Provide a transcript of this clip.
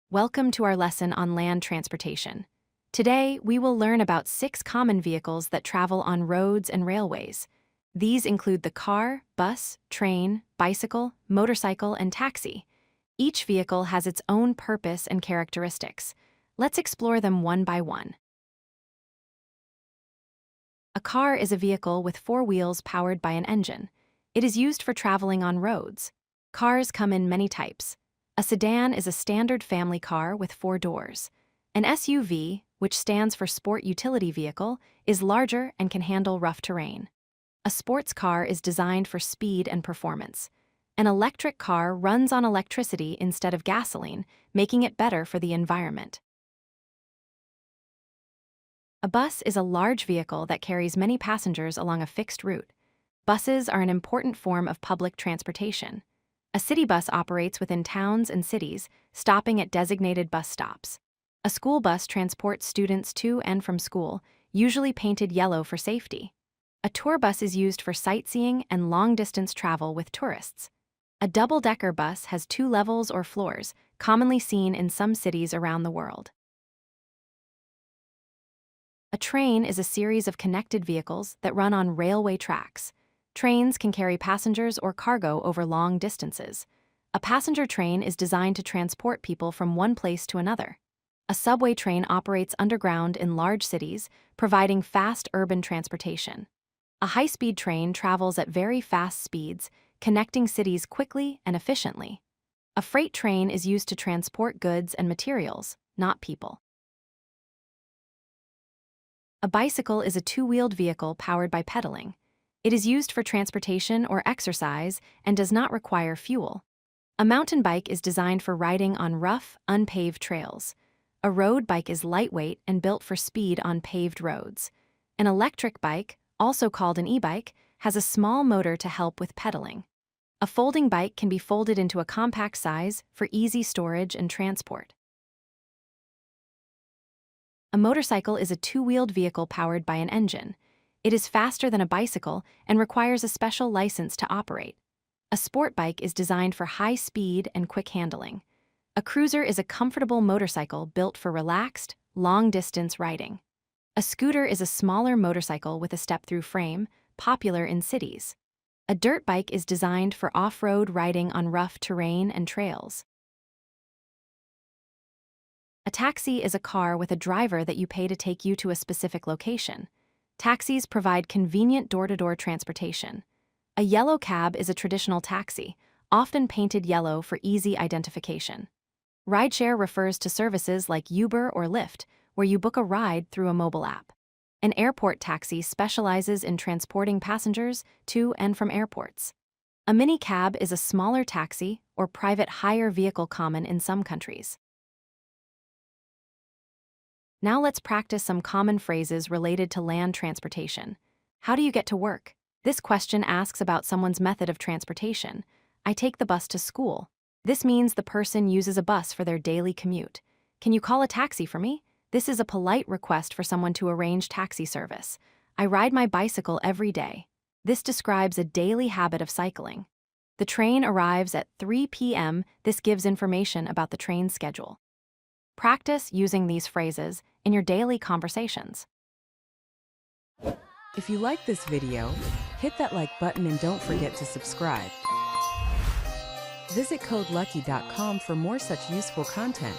Welcome to our lesson on land transportation. Today, we will learn about 6 common vehicles that travel on roads and railways. These include the car, bus, train, bicycle, motorcycle, and taxi. Each vehicle has its own purpose and characteristics. Let's explore them one by one. A car is a vehicle with 4 wheels powered by an engine. It is used for traveling on roads. Cars come in many types. A sedan is a standard family car with 4 doors. An SUV, which stands for Sport Utility Vehicle, is larger and can handle rough terrain. A sports car is designed for speed and performance. An electric car runs on electricity instead of gasoline, making it better for the environment. A bus is a large vehicle that carries many passengers along a fixed route. Buses are an important form of public transportation. A city bus operates within towns and cities, stopping at designated bus stops. A school bus transports students to and from school, usually painted yellow for safety. A tour bus is used for sightseeing and long-distance travel with tourists. A double-decker bus has 2 levels or floors, commonly seen in some cities around the world. A train is a series of connected vehicles that run on railway tracks. Trains can carry passengers or cargo over long distances. A passenger train is designed to transport people from one place to another. A subway train operates underground in large cities, providing fast urban transportation. A high-speed train travels at very fast speeds, connecting cities quickly and efficiently. A freight train is used to transport goods and materials, not people. A bicycle is a 2-wheeled vehicle powered by pedaling. It is used for transportation or exercise and does not require fuel. A mountain bike is designed for riding on rough, unpaved trails. A road bike is lightweight and built for speed on paved roads. An electric bike, also called an e-bike, has a small motor to help with pedaling. A folding bike can be folded into a compact size for easy storage and transport. A motorcycle is a 2-wheeled vehicle powered by an engine. It is faster than a bicycle and requires a special license to operate. A sport bike is designed for high speed and quick handling. A cruiser is a comfortable motorcycle built for relaxed, long-distance riding. A scooter is a smaller motorcycle with a step-through frame, popular in cities. A dirt bike is designed for off-road riding on rough terrain and trails. A taxi is a car with a driver that you pay to take you to a specific location. Taxis provide convenient door-to-door transportation. A yellow cab is a traditional taxi, often painted yellow for easy identification. Rideshare refers to services like Uber or Lyft, where you book a ride through a mobile app. An airport taxi specializes in transporting passengers to and from airports. A mini cab is a smaller taxi or private hire vehicle common in some countries. Now let's practice some common phrases related to land transportation. How do you get to work? This question asks about someone's method of transportation. I take the bus to school. This means the person uses a bus for their daily commute. Can you call a taxi for me? This is a polite request for someone to arrange taxi service. I ride my bicycle every day. This describes a daily habit of cycling. The train arrives at 3 p.m. This gives information about the train schedule. Practice using these phrases in your daily conversations. If you like this video, hit that like button and don't forget to subscribe. Visit CodeLucky.com for more such useful content.